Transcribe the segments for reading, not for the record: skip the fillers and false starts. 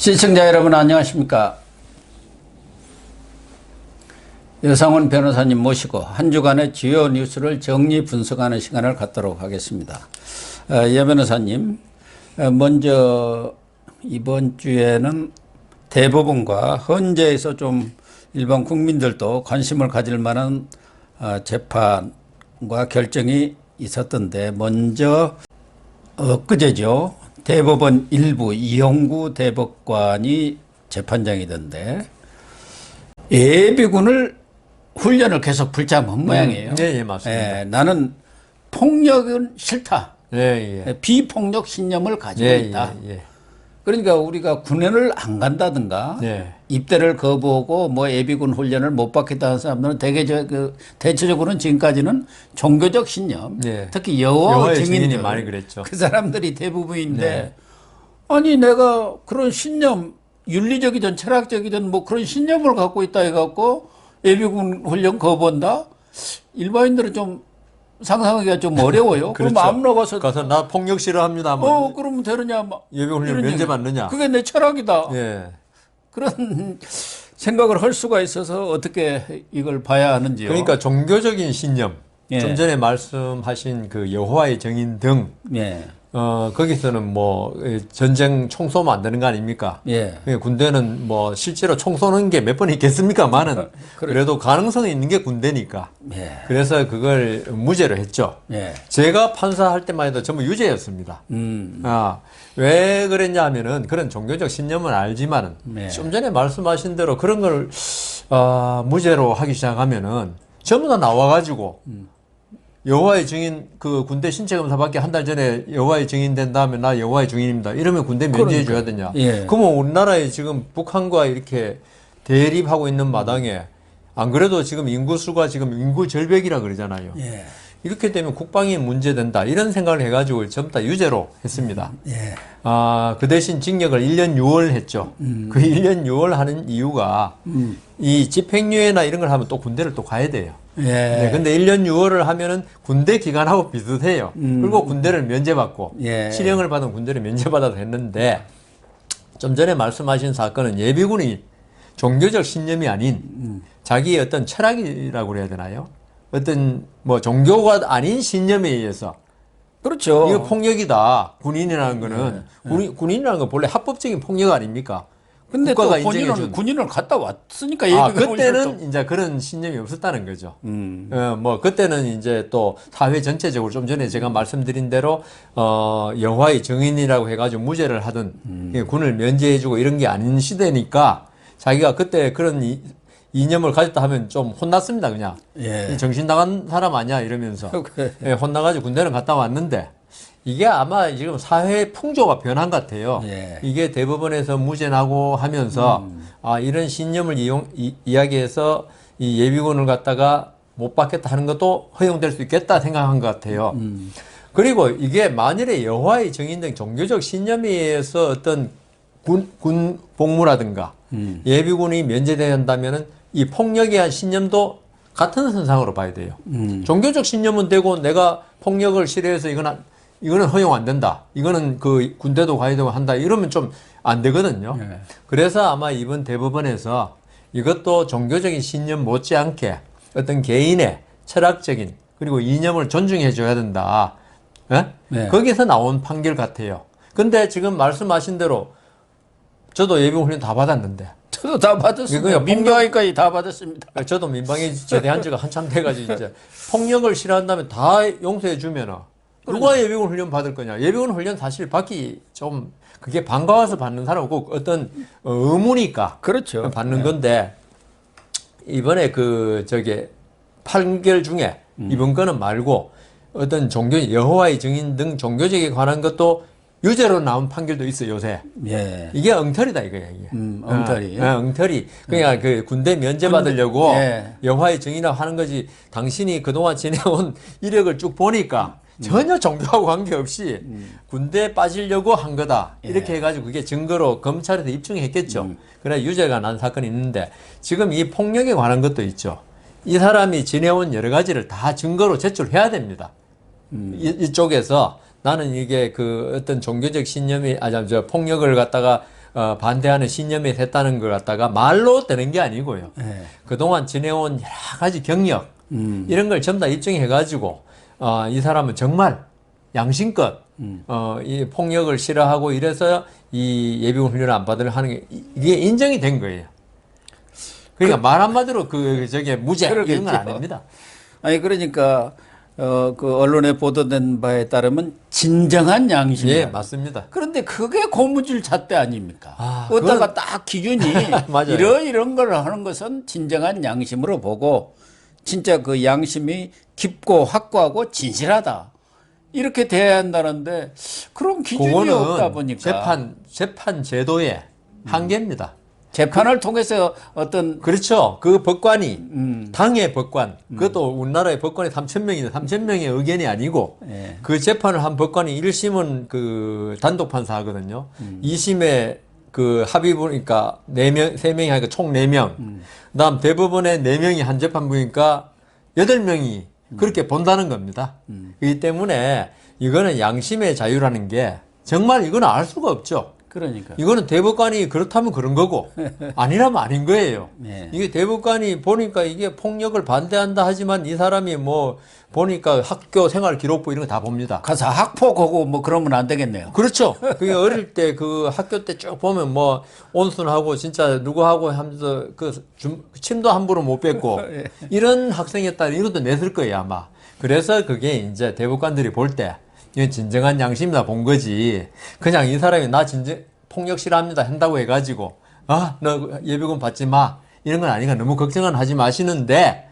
시청자 여러분 안녕하십니까. 여상훈 변호사님 모시고 한 주간의 주요 뉴스를 정리 분석하는 시간을 갖도록 하겠습니다. 예 변호사님, 먼저 이번 주에는 대법원과 헌재에서 좀 일반 국민들도 관심을 가질 만한 재판과 결정이 있었던데, 먼저 엊그제죠. 대법원 일부 이용구 대법관이 재판장이던데 예비군을 훈련을 계속 불참한 모양이에요. 네, 맞습니다. 나는 폭력은 싫다. 예. 비폭력 신념을 가지고 있다. 예. 그러니까 우리가 군인을 안 간다든가 입대를 거부하고 뭐 예비군 훈련을 못 받겠다 하는 사람들은 대체적으로는 지금까지는 종교적 신념, 특히 여호와의 증인들, 많이 그랬죠. 그 사람들이 대부분인데, 아니 내가 그런 신념, 윤리적이든 철학적이든 뭐 그런 신념을 갖고 있다 해갖고 예비군 훈련 거부한다? 일반인들은 좀 상상하기가 좀 어려워요. 그렇죠. 그럼 아무나 가서 나 폭력 싫어합니다. 그러면 되느냐? 예비군 훈련 면제받느냐? 그게 내 철학이다. 예. 그런 생각을 할 수가 있어서 어떻게 이걸 봐야 하는지요. 그러니까 종교적인 신념, 좀 전에 말씀하신 그 여호와의 증인 등, 거기서는 뭐 전쟁 총 쏘면 안 되는 거 아닙니까? 군대는 뭐 실제로 총 쏘는 게 몇 번 있겠습니까만은 그래도 가능성이 있는 게 군대니까. 그래서 그걸 무죄로 했죠. 제가 판사할 때만 해도 전부 유죄였습니다. 왜 그랬냐 하면은 그런 종교적 신념은 알지만은 좀 전에 말씀하신 대로 그런 걸 무죄로 하기 시작하면은 전부 다 나와가지고 여호와의 증인, 그 군대 신체 검사 받기 한 달 전에 여호와의 증인 된 다음에 나 여호와의 증인입니다. 이러면 군대 면제해 줘야 되냐. 그러면 우리나라에 지금 북한과 이렇게 대립하고 있는 마당에 안 그래도 지금 인구수가 지금 인구 절벽이라 그러잖아요. 이렇게 되면 국방이 문제된다. 이런 생각을 해가지고 전부 다 유죄로 했습니다. 그 대신 징역을 1년 6월 했죠. 그 1년 6월 하는 이유가 이 집행유예나 이런 걸 하면 또 군대를 또 가야 돼요. 근데 1년 6월을 하면은 군대 기간하고 비슷해요. 그리고 군대를 면제받고 실형을 받은 군대를 면제받아도 했는데, 좀 전에 말씀하신 사건은 예비군이 종교적 신념이 아닌 자기의 어떤 철학이라고 그래야 되나요? 어떤 뭐 종교가 아닌 신념에 의해서, 그렇죠. 이거 폭력이다. 군인이라는 거는 군인이라는 건 본래 합법적인 폭력 아닙니까? 근데 또 본인은 군인을 갔다 왔으니까 그때는 이제 그런 신념이 없었다는 거죠. 뭐 그때는 이제 또 사회 전체적으로 좀 전에 제가 말씀드린 대로 여호와의 증인이라고 해가지고 무죄를 하든 군을 면제해주고 이런 게 아닌 시대니까 자기가 그때 그런 이념을 가졌다 하면 좀 혼났습니다. 그냥 정신 나간 사람 아니야 이러면서 혼나가지고 군대는 갔다 왔는데. 이게 아마 지금 사회 풍조가 변한 것 같아요. 이게 대법원에서 무죄 나고 하면서 이런 신념을 이야기해서 이 예비군을 갖다가 못 받겠다 하는 것도 허용될 수 있겠다 생각한 것 같아요. 그리고 이게 만일에 여호와의 증인 등 종교적 신념에 의해서 어떤 군 복무라든가 예비군이 면제된다면은 이 폭력에 대한 신념도 같은 선상으로 봐야 돼요. 종교적 신념은 되고 내가 폭력을 싫어해서 이거는 허용 안 된다. 이거는 그 군대도 가야 되고 한다. 이러면 좀 안 되거든요. 그래서 아마 이번 대법원에서 이것도 종교적인 신념 못지않게 어떤 개인의 철학적인 그리고 이념을 존중해 줘야 된다. 거기서 나온 판결 같아요. 근데 지금 말씀하신 대로 저도 예비군 훈련 다 받았는데. 저도 다 받았습니다. 민방위까지 다 받았습니다. 저도 민방위 제대한 지가 한참 돼가지고 이제 폭력을 싫어한다면 다 용서해 주면은 누가 예비군 훈련 받을 거냐. 예비군 훈련 사실 받기 좀 그게 반가워서 받는 사람 없고 어떤 의무니까 그렇죠. 받는 건데, 이번에 판결 중에 이번 거는 말고 어떤 종교 여호와의 증인 등 종교적에 관한 것도 유죄로 나온 판결도 있어요, 요새. 이게 엉터리다, 이거야, 이게. 엉터리. 엉터리. 그냥 그 군대 면제 받으려고 여호와의 증인이라고 하는 거지, 당신이 그동안 지내온 이력을 쭉 보니까 전혀 종교하고 관계없이 군대에 빠지려고 한 거다. 이렇게 해가지고 그게 증거로 검찰에서 입증했겠죠. 그래 유죄가 난 사건이 있는데, 지금 이 폭력에 관한 것도 있죠. 이 사람이 지내온 여러 가지를 다 증거로 제출해야 됩니다. 이쪽에서 나는 이게 그 어떤 종교적 신념이 폭력을 갖다가 반대하는 신념에 했다는 걸 갖다가 말로 되는 게 아니고요. 네. 그동안 지내온 여러 가지 경력, 이런 걸 전부 다 입증해가지고, 이 사람은 정말 양심껏, 이 폭력을 싫어하고 이래서 이 예비군 훈련을 안 받으려 하는 게, 이게 인정이 된 거예요. 그러니까 말 한마디로 저게 무죄, 이런 건 아닙니다. 아니, 그러니까, 그 언론에 보도된 바에 따르면 진정한 양심. 예, 맞습니다. 그런데 그게 고무줄 잣대 아닙니까? 아, 어디다가 딱 기준이 맞아요. 이런 걸 하는 것은 진정한 양심으로 보고 진짜 그 양심이 깊고 확고하고 진실하다. 이렇게 돼야 한다는데 그런 기준이 없다 보니까 재판 제도의 한계입니다. 재판을 통해서 어떤 그렇죠. 그 법관이 당의 법관, 그것도 우리나라의 법관이 3,000명인데 3,000명의 의견이 아니고 예. 그 재판을 한 법관이 1심은 그 단독 판사하거든요. 2심에 그 합의부 그러니까 3명이 하니까 총 4명. 그다음 대법원에 4명이 한 재판부니까 8명이 그렇게 본다는 겁니다. 그렇기 때문에 이거는 양심의 자유라는 게 정말 이거는 알 수가 없죠. 그러니까 이거는 대법관이 그렇다면 그런 거고 아니라면 아닌 거예요. 네. 이게 대법관이 보니까 이게 폭력을 반대한다 하지만 이 사람이 뭐 보니까 학교 생활 기록부 이런 거 다 봅니다. 가서 학폭하고 뭐 그러면 안 되겠네요. 그렇죠. 그게 어릴 때 그 학교 때 쭉 보면 뭐 온순하고 진짜 누구하고 하면서 그 침도 함부로 못 뱉고 이런 학생이었다 이것도 냈을 거예요 아마. 그래서 그게 이제 대법관들이 볼 때 이건 진정한 양심이다 본 거지. 그냥 이 사람이 나 진정 폭력 싫어합니다 한다고 해가지고 너 예비군 받지 마 이런 건 아니니까 너무 걱정은 하지 마시는데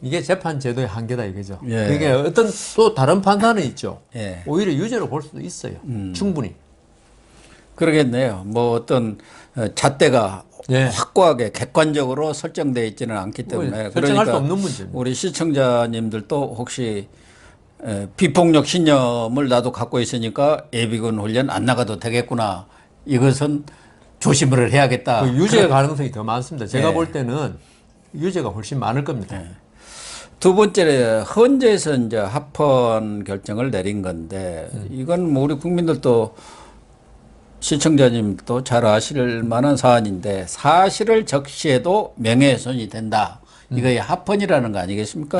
이게 재판 제도의 한계다 이거죠. 예. 그게 어떤 또 다른 판단은 있죠. 예. 오히려 유죄로 볼 수도 있어요. 충분히. 그러겠네요. 뭐 어떤 잣대가 예. 확고하게 객관적으로 설정되어 있지는 않기 때문에 설정할 수 없는 문제입니다. 우리 시청자님들도 혹시 비폭력 신념을 나도 갖고 있으니까 예비군 훈련 안 나가도 되겠구나. 이것은 조심을 해야겠다. 그 유죄 가능성이 더 많습니다. 제가 예. 볼 때는 유죄가 훨씬 많을 겁니다. 예. 두 번째, 헌재에서 이제 합헌 결정을 내린 건데, 이건 뭐 우리 국민들도 시청자님도 잘 아실 만한 사안인데, 사실을 적시해도 명예훼손이 된다. 이거의 합헌이라는 거 아니겠습니까?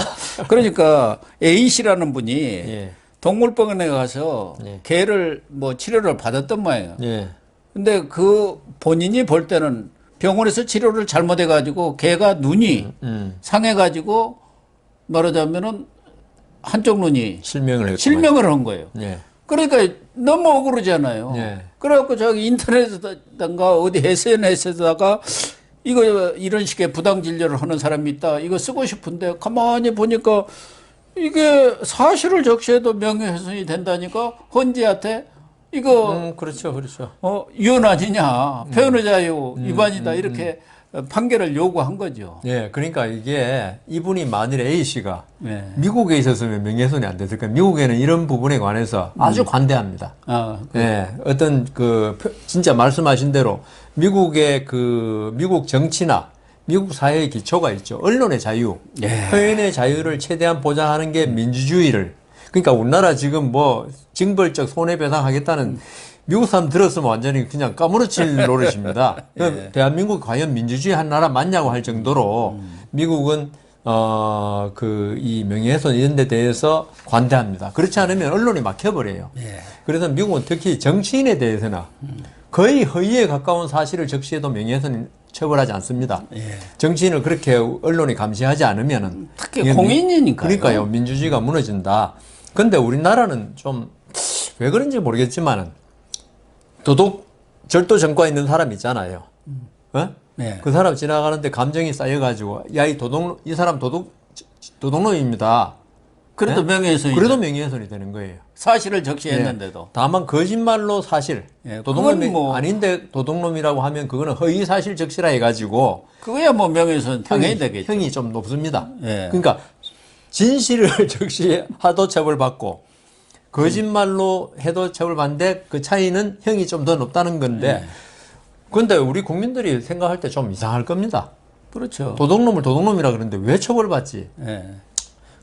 그러니까 A씨라는 분이 예. 동물병원에 가서 예. 개를 뭐 치료를 받았단 말이에요. 예. 근데 그 본인이 볼 때는 병원에서 치료를 잘못해가지고 개가 눈이 상해가지고 말하자면은 한쪽 눈이 실명을 한 거예요. 예. 그러니까 너무 억울하잖아요. 예. 그래갖고 저기 인터넷에다가 어디 SNS에다가 이거 이런 식의 부당 진료를 하는 사람이 있다. 이거 쓰고 싶은데 가만히 보니까 이게 사실을 적시해도 명예훼손이 된다니까 헌재한테 이거 그렇죠, 그렇죠. 위헌 아니냐, 표현의 자유 위반이다 이렇게 판결을 요구한 거죠. 예, 그러니까 이게 이분이 만일에 A 씨가 네. 미국에 있었으면 명예훼손이 안 됐을 거예요. 미국에는 이런 부분에 관해서 아주 관대합니다. 예, 어떤 진짜 말씀하신 대로 미국의 미국 정치나 미국 사회의 기초가 있죠. 언론의 자유, 예. 표현의 자유를 최대한 보장하는 게 민주주의를. 그러니까 우리나라 지금 뭐 징벌적 손해배상하겠다는 미국 사람 들었으면 완전히 그냥 까무러칠 노릇입니다. 예. 대한민국이 과연 민주주의 한 나라 맞냐고 할 정도로 미국은 이 명예훼손 이런 데 대해서 관대합니다. 그렇지 않으면 언론이 막혀버려요. 예. 그래서 미국은 특히 정치인에 대해서는 거의 허위에 가까운 사실을 적시해도 명예훼손 처벌하지 않습니다. 예. 정치인을 그렇게 언론이 감시하지 않으면은 특히 공인이니까요. 그러니까요. 민주주의가 무너진다. 근데 우리나라는 좀 왜 그런지 모르겠지만은 절도 전과 있는 사람 있잖아요. 네. 그 사람 지나가는데 감정이 쌓여가지고 야, 이 사람 도둑놈입니다. 그래도 네? 명예훼손이 그래도 명예훼손이 되는 거예요. 사실을 적시했는데도. 다만 거짓말로 사실 예, 도둑놈이 그건 뭐- 아닌데 도둑놈이라고 하면 그거는 허위 사실 적시라 해가지고 그거야 뭐 명예훼손 당연히 되겠죠. 형이 좀 높습니다. 예. 그러니까 진실을 적시하도 처벌받고 거짓말로 해도 처벌받는데 그 차이는 형이 좀 더 높다는 건데 근데 우리 국민들이 생각할 때 좀 이상할 겁니다. 그렇죠. 도둑놈을 도둑놈이라 그러는데 왜 처벌받지? 예.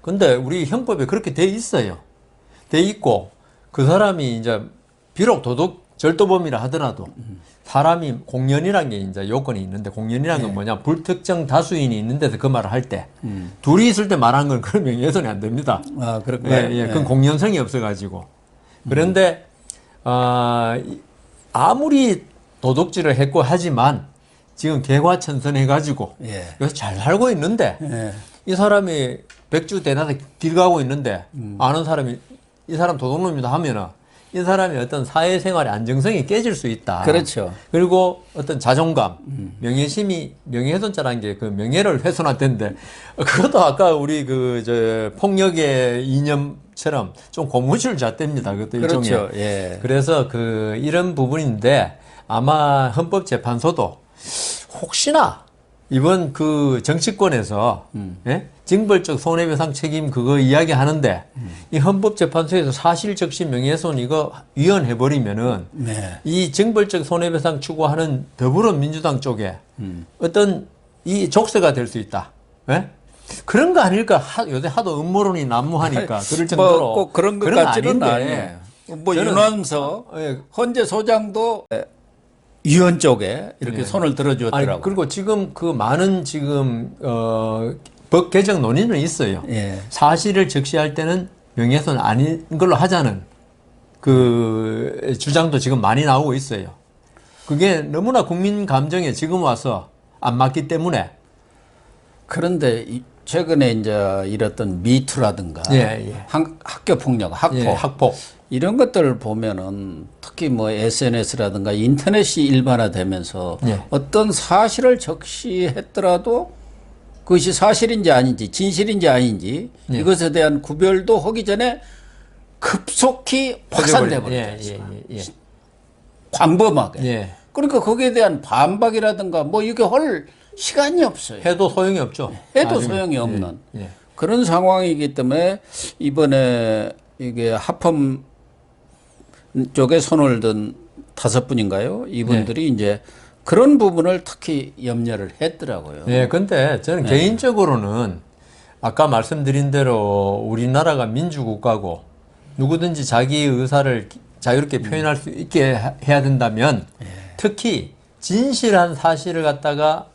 근데 우리 형법에 그렇게 돼 있어요. 돼 있고 그 사람이 이제 비록 절도범이라 하더라도 사람이 공연이라는 게 이제 요건이 있는데 공연이라는 건 뭐냐 불특정 다수인이 있는 데서 그 말을 할 때 둘이 있을 때 말한 건 그런 명예훼손이 안 됩니다. 아, 그렇군요. 그건 공연성이 없어가지고. 그런데 아무리 도둑질을 했고 하지만 지금 개과천선해가지고 여기서 잘 살고 있는데 이 사람이 백주 대낮에 길 가고 있는데 아는 사람이 이 사람 도둑놈이다 하면은 이 사람이 어떤 사회생활의 안정성이 깨질 수 있다. 그렇죠. 그리고 어떤 자존감, 명예심이 명예훼손죄라는 게 그 명예를 훼손할 텐데 그것도 아까 우리 폭력의 이념처럼 좀 고무줄 잣대입니다. 그것도 그렇죠. 일종의. 예. 그래서 이런 부분인데 아마 헌법재판소도 혹시나 이번 정치권에서 예? 징벌적 손해배상 책임 그거 이야기하는데 이 헌법재판소에서 사실적시 명예훼손 이거 위헌해버리면은 이 징벌적 손해배상 추구하는 더불어민주당 쪽에 어떤 이 족쇄가 될 수 있다. 예? 그런 거 아닐까? 요새 하도 음모론이 난무하니까 그럴 정도로 꼭 그런 것 같지는 않아요. 뭐 윤원서 헌재 소장도 위원 쪽에 이렇게 손을 들어주었더라고요. 아니, 그리고 지금 많은 법 개정 논의는 있어요. 사실을 적시할 때는 명예훼손 아닌 걸로 하자는 주장도 지금 많이 나오고 있어요. 그게 너무나 국민 감정에 지금 와서 안 맞기 때문에. 그런데 최근에 이제 이랬던 미투라든가 학교 폭력, 학폭 이런 것들을 보면은 특히 뭐 SNS라든가 인터넷이 일반화되면서 어떤 사실을 적시했더라도 그것이 사실인지 아닌지 진실인지 아닌지 이것에 대한 구별도 하기 전에 급속히 확산돼 버렸어요. 광범하게. 그러니까 거기에 대한 반박이라든가 뭐 이게 할 시간이 없어요. 해도 소용이 없죠. 해도 소용이 없는 그런 상황이기 때문에 이번에 이게 합헌 쪽에 손을 든 5분인가요? 이분들이 이제 그런 부분을 특히 염려를 했더라고요. 근데 저는 개인적으로는 아까 말씀드린 대로 우리나라가 민주국가고 누구든지 자기 의사를 자유롭게 표현할 수 있게 해야 된다면 특히 진실한 사실을 갖다가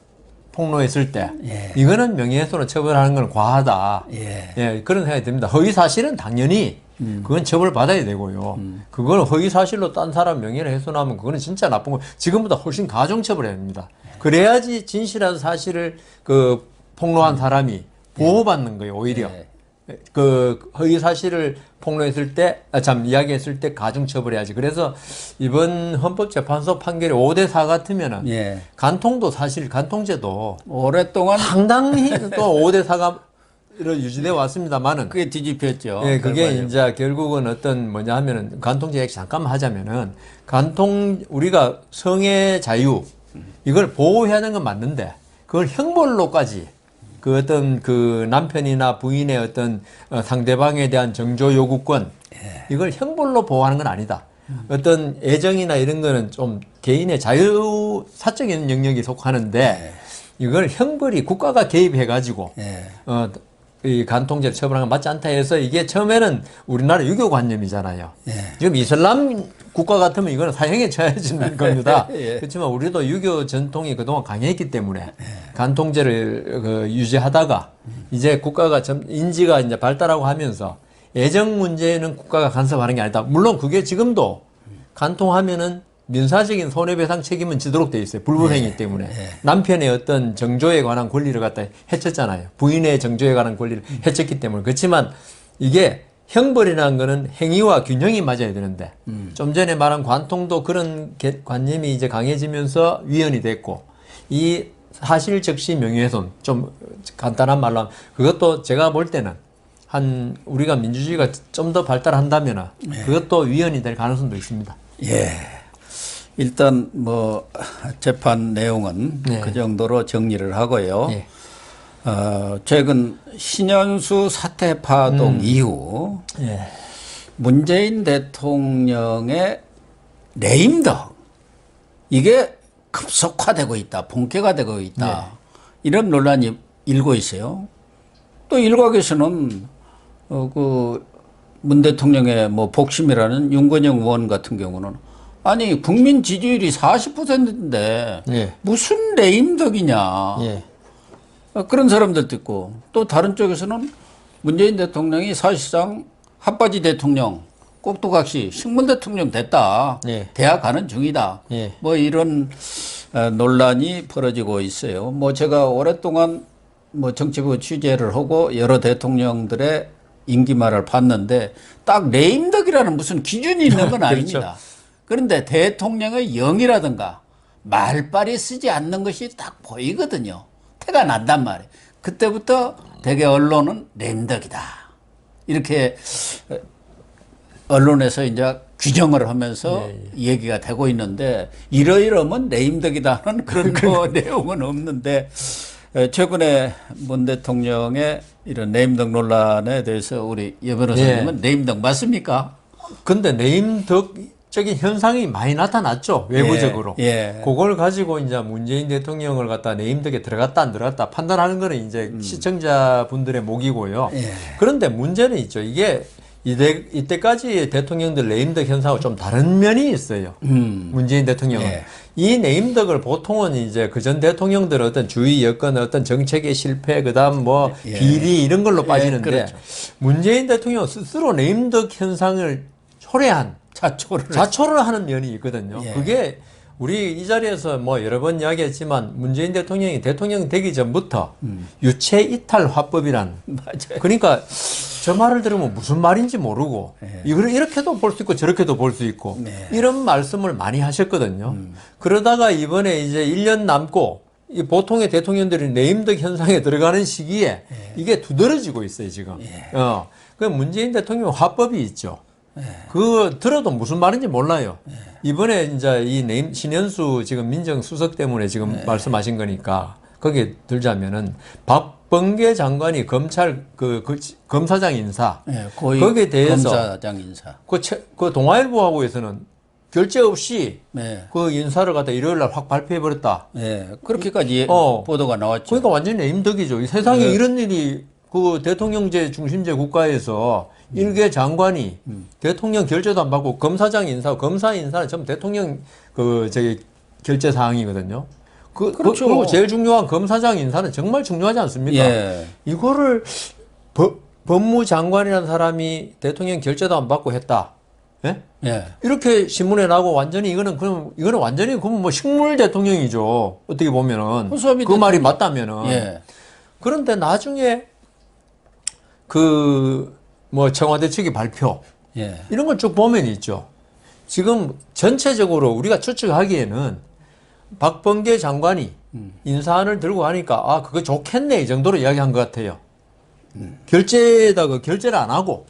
폭로했을 때 이거는 명예훼손으로 처벌하는 건 과하다. 그런 생각이 듭니다. 허위 사실은 당연히 그건 처벌받아야 되고요. 그걸 허위 사실로 딴 사람 명예를 훼손하면 그거는 진짜 나쁜 거. 지금보다 훨씬 가중처벌해야 됩니다. 그래야지 진실한 사실을 폭로한 사람이 보호받는 거예요. 오히려 허위 사실을 폭로했을 때, 이야기했을 때 가중처벌해야지. 그래서 이번 헌법재판소 판결이 5대4 같으면은 간통도 사실 간통죄도 오랫동안 상당히 또 5대4가 유지되어 왔습니다만은 그게 뒤집혔죠. 그게 이제 결국은 뭐냐 하면은 간통죄 얘기 잠깐만 하자면은 우리가 성의 자유 이걸 보호해야 하는 건 맞는데 그걸 형벌로까지 남편이나 부인의 상대방에 대한 정조 요구권 이걸 형벌로 보호하는 건 아니다. 애정이나 이런 거는 좀 개인의 자유 사적인 영역이 속하는데 이걸 형벌이 국가가 개입해가지고 이 간통죄를 처벌하는 건 맞지 않다 해서 이게 처음에는 우리나라 유교관념이잖아요. 지금 이슬람 국가 같으면 이거는 사형에 처해지는 겁니다. 그렇지만 우리도 유교 전통이 그동안 강했기 때문에 간통죄를 유지하다가 이제 국가가 인지가 이제 발달하고 하면서 애정 문제는 국가가 간섭하는 게 아니다. 물론 그게 지금도 간통하면은 민사적인 손해배상 책임은 지도록 돼 있어요. 불법행위 때문에. 남편의 정조에 관한 권리를 갖다 해쳤잖아요. 부인의 정조에 관한 권리를 해쳤기 때문에. 그렇지만 이게 형벌이라는 거는 행위와 균형이 맞아야 되는데 좀 전에 말한 관통도 그런 관념이 이제 강해지면서 위헌이 됐고 이 사실적시 명예훼손 좀 간단한 말로 하면 그것도 제가 볼 때는 우리가 민주주의가 좀 더 발달한다면 그것도 위헌이 될 가능성도 있습니다. 일단 뭐 재판 내용은 그 정도로 정리를 하고요. 최근 신현수 사태 파동 이후 문재인 대통령의 레임덕 이게 급속화되고 있다, 본격화되고 있다 이런 논란이 일고 있어요. 또 일각에서는 문 대통령의 뭐 복심이라는 윤건영 의원 같은 경우는 아니 국민 지지율이 40%인데 예. 무슨 레임덕이냐. 예. 그런 사람들도 있고 또 다른 쪽에서는 문재인 대통령이 사실상 핫바지 대통령, 꼭두각시 식물 대통령 됐다. 예. 대학 가는 중이다. 예. 뭐 이런 논란이 벌어지고 있어요. 뭐 제가 오랫동안 뭐 정치부 취재를 하고 여러 대통령들의 임기말을 봤는데 딱 레임덕이라는 무슨 기준이 있는 건 아닙니다. 그렇죠. 그런데 대통령의 영이라든가 말빨이 쓰지 않는 것이 딱 보이거든요. 태가 난단 말이에요. 그때부터 대개 언론은 레임덕이다. 이렇게 언론에서 이제 규정을 하면서 얘기가 되고 있는데 이러이러면 레임덕이다는 그런 거 내용은 없는데 최근에 문 대통령의 이런 레임덕 논란에 대해서 우리 여 변호사님은 레임덕 맞습니까? 근데 레임덕적인 현상이 많이 나타났죠. 외부적으로. 그걸 가지고 이제 문재인 대통령을 갖다 레임덕에 들어갔다 안 들어갔다 판단하는 거는 이제 시청자분들의 몫이고요. 그런데 문제는 있죠. 이게 이때까지 대통령들 레임덕 현상하고 좀 다른 면이 있어요. 문재인 대통령은. 이 레임덕을 보통은 이제 그전 대통령들 어떤 주의 여건, 어떤 정책의 실패, 그 다음 뭐 비리 이런 걸로 빠지는데 그렇죠. 문재인 대통령 스스로 레임덕 현상을 초래한 자초를 하는 면이 있거든요. 그게 우리 이 자리에서 뭐 여러 번 이야기했지만 문재인 대통령이 대통령 되기 전부터 유체 이탈 화법이란 맞아요. 그러니까 저 말을 들으면 무슨 말인지 모르고 이걸 이렇게도 볼 수 있고 저렇게도 볼 수 있고 이런 말씀을 많이 하셨거든요. 그러다가 이번에 이제 1년 남고 이 보통의 대통령들이 레임덕 현상에 들어가는 시기에 이게 두드러지고 있어요, 지금. 그 문재인 대통령 화법이 있죠. 그거 들어도 무슨 말인지 몰라요. 이번에 이제 이 신현수 지금 민정수석 때문에 지금 말씀하신 거니까 거기에 들자면은 박범계 장관이 검찰 검사장 인사 거기에 대해서 검사장 인사 그 동아일보하고에서는 결재 없이 그 인사를 갖다 일요일 날 확 발표해 버렸다. 그렇게까지 보도가 나왔죠. 그러니까 완전히 레임덕이죠. 이 세상에 이런 일이 그 대통령제 중심제 국가에서 일개 장관이 대통령 결재도 안 받고 검사장 인사, 검사 인사는 전부 대통령 결재 사항이거든요. 그렇죠. 그리고 제일 중요한 검사장 인사는 정말 중요하지 않습니까? 이거를 법무장관이라는 사람이 대통령 결재도 안 받고 했다. 이렇게 신문에 나고 완전히 이거는 완전히 뭐 식물 대통령이죠. 어떻게 보면은 그 말이 맞다면은. 그런데 나중에 뭐 청와대 측의 발표 이런 걸 쭉 보면 있죠. 지금 전체적으로 우리가 추측하기에는 박범계 장관이 인사안을 들고 가니까 그거 좋겠네 이 정도로 이야기한 것 같아요. 결재에다가 결재를 안 하고.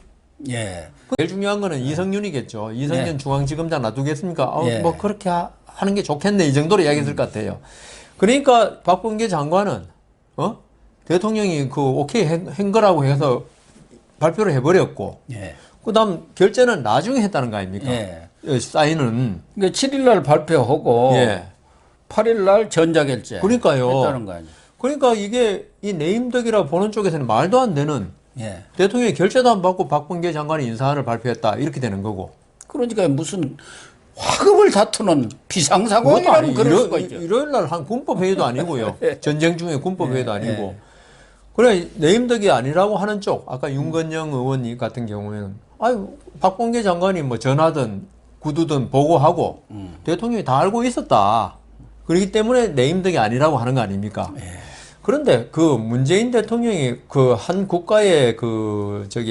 제일 중요한 거는 이성윤이겠죠. 이성윤 중앙지검장 놔두겠습니까? 뭐 그렇게 하는 게 좋겠네 이 정도로 이야기했을 것 같아요. 그러니까 박범계 장관은 대통령이 오케이 한 거라고 해서 발표를 해버렸고, 그다음 결재는 나중에 했다는 거 아닙니까? 사인은. 그러니까 7일날 발표하고 8일날 전자결재. 그러니까요. 했다는 거 아니에요. 그러니까 이게 이 레임덕이라 보는 쪽에서는 말도 안 되는 대통령이 결재도 안 받고 박범계 장관이 인사안을 발표했다 이렇게 되는 거고. 그러니까 무슨 화급을 다투는 비상사고라는 그럴 수가 있죠. 일요일날 한 군법회의도 아니고요. 전쟁 중에 군법회의도 아니고. 그래 레임덕이 아니라고 하는 쪽 아까 윤건영 의원 같은 경우에는 박범계 장관이 뭐 전화든 구두든 보고하고 대통령이 다 알고 있었다. 그렇기 때문에 레임덕이 아니라고 하는 거 아닙니까? 그런데 그 문재인 대통령이 그 한 국가의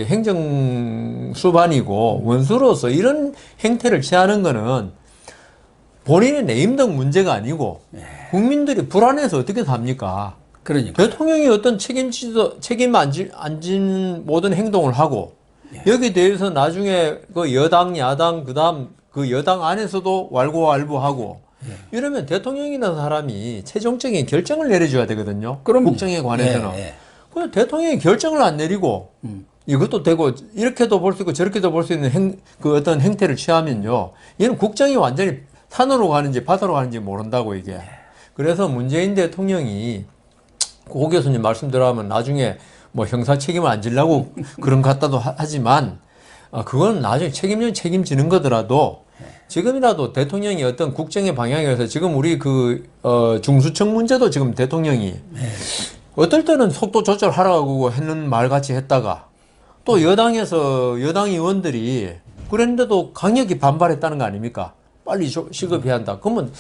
행정 수반이고 원수로서 이런 행태를 취하는 거는 본인의 레임덕 문제가 아니고 국민들이 불안해서 어떻게 삽니까? 그러니까. 대통령이 어떤 책임 안 진 모든 행동을 하고 여기에 대해서 나중에 그 여당, 야당, 그다음 그 여당 안에서도 왈가왈부하고 이러면 대통령이라는 사람이 최종적인 결정을 내려줘야 되거든요. 그럼 국정에 관해서는. 그런데 대통령이 결정을 안 내리고 이것도 되고 이렇게도 볼 수 있고 저렇게도 볼 수 있는 어떤 행태를 취하면요. 얘는 국정이 완전히 산으로 가는지 바다로 가는지 모른다고 이게. 그래서 문재인 대통령이 고 교수님 말씀대로 하면 나중에 뭐 형사 책임을 안 지려고 그런 것 같다도 하지만 그건 나중에 책임지는 거더라도 지금이라도 대통령이 어떤 국정의 방향에서 지금 우리 중수청 문제도 지금 대통령이 어떨 때는 속도 조절하라고 했는 말 같이 했다가 또 여당 의원들이 그랬는데도 강력히 반발했다는 거 아닙니까? 빨리 시급해야 한다. 그러면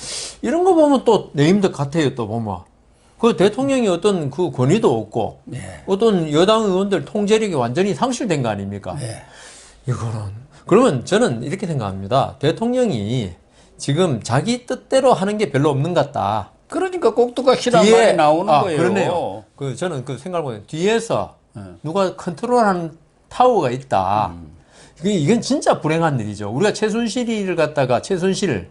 이런 거 보면 또 내임덕 같아요. 또 보면 그 대통령이 어떤 그 권위도 없고 어떤 여당 의원들 통제력이 완전히 상실된 거 아닙니까? 이거는 그러면 저는 이렇게 생각합니다. 대통령이 지금 자기 뜻대로 하는 게 별로 없는 것 같다. 그러니까 꼭두각시란 말이 나오는 거예요. 그러네요. 저는 그 생각을 보면 뒤에서 누가 컨트롤하는 타워가 있다. 이건 진짜 불행한 일이죠. 우리가 최순실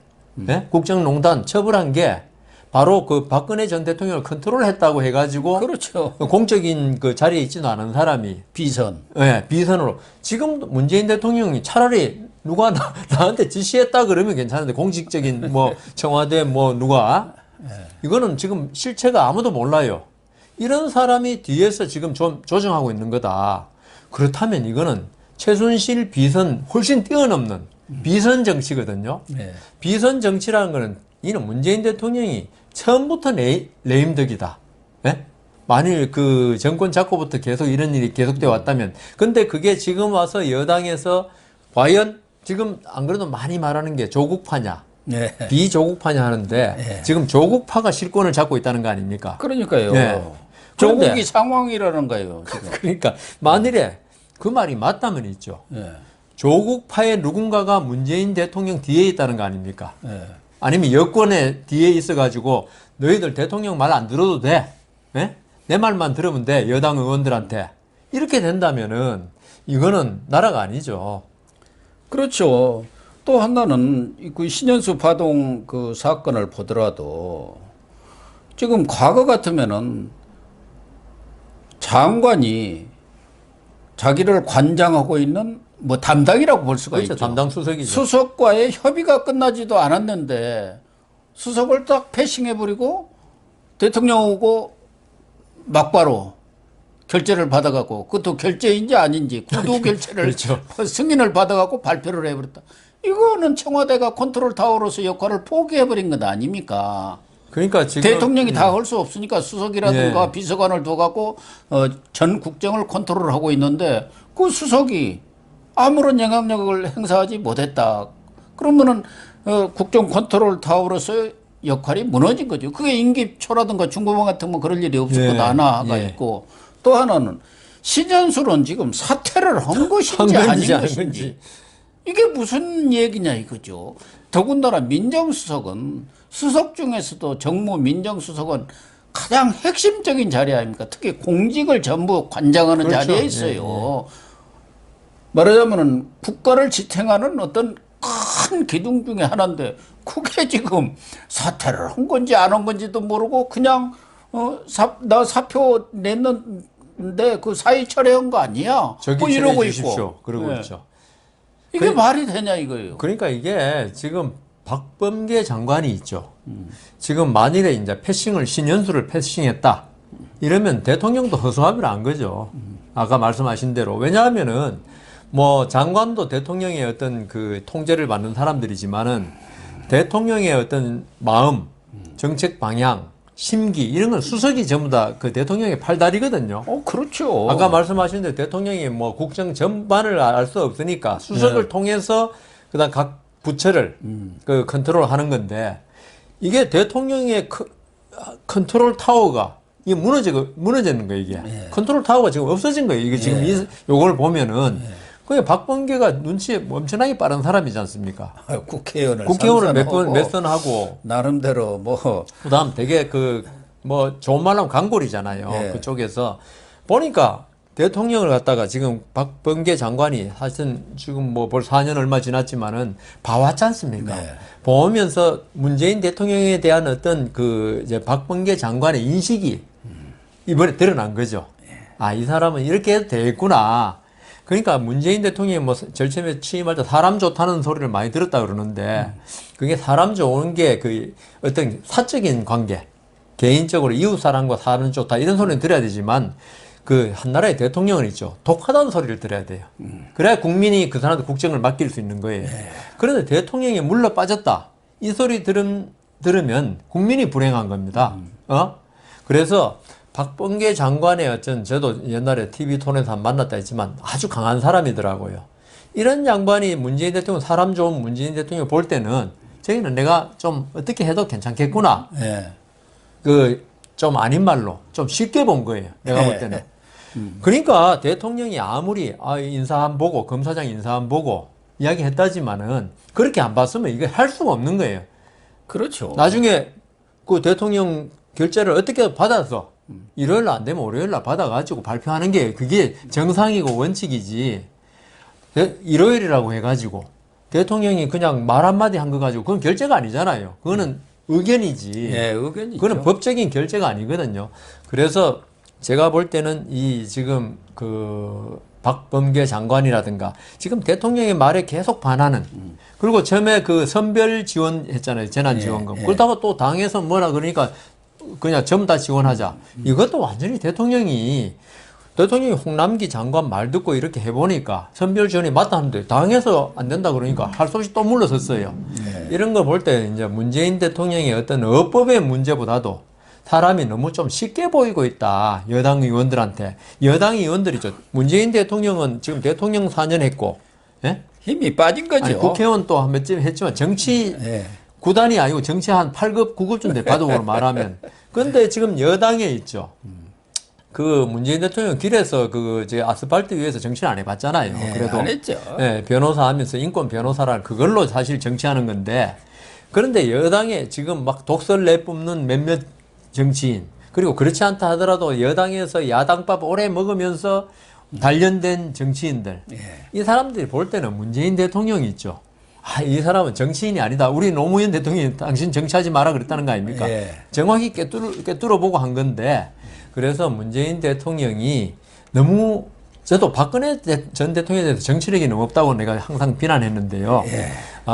국정농단 처벌한 게 바로 그 박근혜 전 대통령을 컨트롤했다고 해가지고 그렇죠. 공적인 그 자리에 있지도 않은 사람이 비선으로 지금 문재인 대통령이 차라리 누가 나한테 지시했다 그러면 괜찮은데 공식적인 뭐 청와대 뭐 누가 이거는 지금 실체가 아무도 몰라요. 이런 사람이 뒤에서 지금 좀 조정하고 있는 거다. 그렇다면 이거는 최순실 비선 훨씬 뛰어넘는 비선 정치거든요. 비선 정치라는 거는 이는 문재인 대통령이 처음부터 레임덕이다. 만일 그 정권 잡고부터 계속 이런 일이 계속돼 왔다면 근데 그게 지금 와서 여당에서 과연 지금 안 그래도 많이 말하는 게 조국파냐 비조국파냐 하는데 지금 조국파가 실권을 잡고 있다는 거 아닙니까? 그러니까요. 조국이 상황이라는 거예요. 지금. 그러니까 만일에 그 말이 맞다면 있죠. 조국파의 누군가가 문재인 대통령 뒤에 있다는 거 아닙니까? 아니면 여권에 뒤에 있어가지고 너희들 대통령 말 안 들어도 돼. 내 말만 들으면 돼. 여당 의원들한테. 이렇게 된다면은 이거는 나라가 아니죠. 그렇죠. 또 하나는 그 신현수 파동 그 사건을 보더라도 지금 과거 같으면은 장관이 자기를 관장하고 있는 뭐 담당이라고 볼 수가 그렇죠. 있죠. 담당 수석이죠. 수석과의 협의가 끝나지도 않았는데 수석을 딱 패싱해버리고 대통령 오고 막바로 결재를 받아갖고 그것도 결재인지 아닌지 구두 결재를 그렇죠. 승인을 받아갖고 발표를 해버렸다. 이거는 청와대가 컨트롤 타워로서 역할을 포기해버린 것 아닙니까? 그러니까 지금 대통령이 다 할 수 없으니까 수석이라든가 비서관을 둬갖고 전 국정을 컨트롤하고 있는데 그 수석이 아무런 영향력을 행사하지 못했다. 그러면은 국정 컨트롤 타워로서 역할이 무너진 거죠. 그게 임기초라든가 중공업 같은 뭐 그럴 일이 없을 것 하나가 있고 또 하나는 신현수는 지금 사퇴를 한 것인지 아닌 것인지 이게 무슨 얘기냐 이거죠. 더군다나 민정수석은 수석 중에서도 정무 민정수석은 가장 핵심적인 자리 아닙니까? 특히 공직을 전부 관장하는 그렇죠. 자리에 있어요. 말하자면은 국가를 지탱하는 어떤 큰 기둥 중에 하나인데 그게 지금 사퇴를 한 건지 안 한 건지도 모르고 그냥 나 사표 냈는데 그 사의 철회한 거 아니야? 뭐 이러고 있고 그러고 있죠. 이게 말이 되냐 이거예요. 그러니까 이게 지금 박범계 장관이 있죠. 지금 만일에 이제 신현수를 패싱했다. 이러면 대통령도 허수아비를 안 거죠. 아까 말씀하신 대로. 왜냐하면은 뭐 장관도 대통령의 어떤 그 통제를 받는 사람들이지만은 대통령의 어떤 마음, 정책 방향, 심기 이런 건 수석이 전부 다 그 대통령의 팔다리거든요. 그렇죠. 아까 말씀하신 대로 대통령이 뭐 국정 전반을 알 수 없으니까 수석을 통해서 그다음 각 부처를 그 컨트롤하는 건데 이게 대통령의 컨트롤 타워가 이게 무너지는 거예요 이게. 컨트롤 타워가 지금 없어진 거예요. 이게 지금 요걸 보면은 그게 박범계가 눈치 엄청나게 빠른 사람이지 않습니까? 국회의원을 몇 선 하고 나름대로 뭐 그다음 되게 뭐 좋은 말로 하면 강골이잖아요. 그쪽에서 보니까 대통령을 갖다가 지금 박범계 장관이 사실 지금 뭐 벌써 4년 얼마 지났지만은 봐왔지 않습니까? 보면서 문재인 대통령에 대한 어떤 이제 박범계 장관의 인식이 이번에 드러난 거죠. 이 사람은 이렇게 해도 되겠구나. 그러니까 문재인 대통령이 뭐 절친에 취임할 때 사람 좋다는 소리를 많이 들었다 그러는데 그게 사람 좋은 게 어떤 사적인 관계, 개인적으로 이웃 사람과 사람 좋다 이런 소리는 들어야 되지만 그 한 나라의 대통령은 있죠. 독하다는 소리를 들어야 돼요. 그래야 국민이 그 사람한테 국정을 맡길 수 있는 거예요. 그런데 대통령이 물러 빠졌다. 이 소리 들으면 국민이 불행한 겁니다. 그래서 박범계 장관의 저도 옛날에 TV토론에서 만났다 했지만 아주 강한 사람이더라고요. 이런 양반이 문재인 대통령, 사람 좋은 문재인 대통령 볼 때는 저기는 내가 좀 어떻게 해도 괜찮겠구나. 좀 아닌 말로 좀 쉽게 본 거예요. 내가 볼 때는. 그러니까 대통령이 아무리 인사안 보고 검사장 인사안 보고 이야기했다지만은 그렇게 안 봤으면 이거 할 수가 없는 거예요. 그렇죠. 나중에 그 대통령 결재를 어떻게 받아서 일요일 날 안 되면 월요일 날 받아가지고 발표하는 게 그게 정상이고 원칙이지. 일요일이라고 해가지고 대통령이 그냥 말 한마디 한 거 가지고 그건 결재가 아니잖아요. 그거는 의견이지. 예, 의견이죠. 그거는 법적인 결재가 아니거든요. 그래서 제가 볼 때는 이 지금 그 박범계 장관이라든가 지금 대통령의 말에 계속 반하는 그리고 처음에 그 선별 지원했잖아요. 재난지원금. 그러다가 또 당에서 뭐라 그러니까 그냥 전부 다 지원하자. 이것도 완전히 대통령이 홍남기 장관 말 듣고 이렇게 해보니까 선별 지원이 맞다 하는데 당에서 안 된다 그러니까 할 수 없이 또 물러섰어요. 이런 거 볼 때 이제 문재인 대통령의 어떤 어법의 문제보다도 사람이 너무 좀 쉽게 보이고 있다. 여당 의원들한테. 여당 의원들이죠. 문재인 대통령은 지금 대통령 4년 했고, 예? 힘이 빠진 거죠. 아니, 국회의원 또 몇 점 했지만 정치 구단이 아니고 정치 한 8급, 9급 돼 바둑으로 말하면. 그런데 지금 여당에 있죠. 그 문재인 대통령 길에서 제 아스팔트 위에서 정치를 안 해봤잖아요. 그래도 안 했죠. 변호사 하면서 인권 변호사라 그걸로 사실 정치하는 건데 그런데 여당에 지금 막 독설 내뿜는 몇몇 정치인 그리고 그렇지 않다 하더라도 여당에서 야당밥 오래 먹으면서 단련된 정치인들 이 사람들이 볼 때는 문재인 대통령이 있죠. 이 사람은 정치인이 아니다. 우리 노무현 대통령이 당신 정치하지 마라 그랬다는 거 아닙니까? 정확히 꿰뚫어보고 한 건데 그래서 문재인 대통령이 너무 저도 박근혜 전 대통령에 대해서 정치력이 너무 없다고 내가 항상 비난했는데요.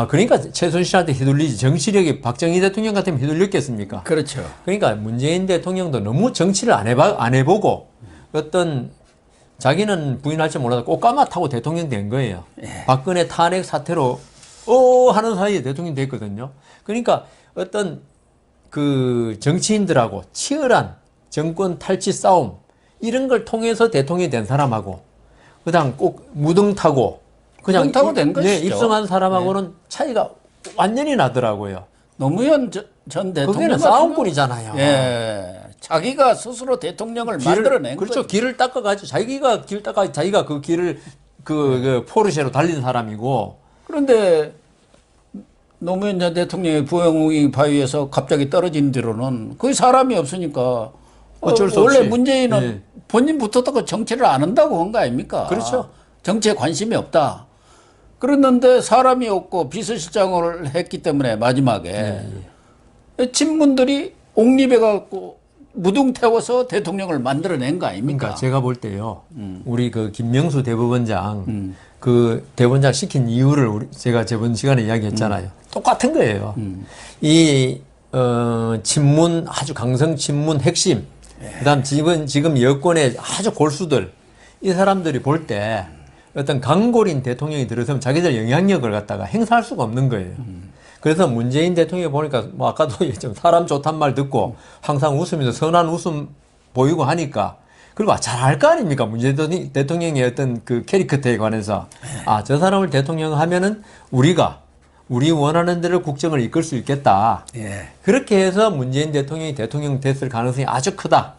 그러니까 최순실한테 휘둘리지 정치력이 박정희 대통령 같으면 휘둘렸겠습니까? 그렇죠. 그러니까 문재인 대통령도 너무 정치를 안 해보고 어떤 자기는 부인할지 몰라도 꽃가마 타고 대통령 된 거예요. 박근혜 탄핵 사태로 하는 사이에 대통령 됐거든요. 그러니까 어떤 그 정치인들하고 치열한 정권 탈취 싸움 이런 걸 통해서 대통령이 된 사람하고 그다음 꼭 무등 타고 그냥 된 것이죠. 입성한 사람하고는 차이가 완전히 나더라고요. 노무현 전 대통령 거기는 싸움꾼이잖아요. 자기가 스스로 대통령을 만들어낸 그렇죠. 거죠. 길을 닦아가지고 자기가 그 길을 그 포르쉐로 달린 사람이고 그런데 노무현 전 대통령의 부영웅이 바위에서 갑자기 떨어진 뒤로는 거의 사람이 없으니까 어쩔 수 원래 없이. 문재인은 본인부터 정치를 안 한다고 한 거 아닙니까? 그렇죠. 정치에 관심이 없다. 그랬는데 사람이 없고 비서실장을 했기 때문에 마지막에 친문들이 옹립해갖고 무등 태워서 대통령을 만들어낸 거 아닙니까? 그러니까 제가 볼 때요. 우리 그 김명수 대법원장 그 대법원장 시킨 이유를 제가 저번 시간에 이야기했잖아요. 똑같은 거예요. 친문 아주 강성 친문 핵심. 그다음 지금 여권의 아주 골수들 이 사람들이 볼 때 어떤 강골인 대통령이 들어서면 자기들 영향력을 갖다가 행사할 수가 없는 거예요. 그래서 문재인 대통령이 보니까 뭐 아까도 좀 사람 좋단 말 듣고 항상 웃으면서 선한 웃음 보이고 하니까 그리고 잘 알 거 아닙니까? 문재인 대통령의 어떤 그 캐릭터에 관해서 저 사람을 대통령 하면은 우리 원하는 대로 국정을 이끌 수 있겠다. 그렇게 해서 문재인 대통령이 대통령 됐을 가능성이 아주 크다.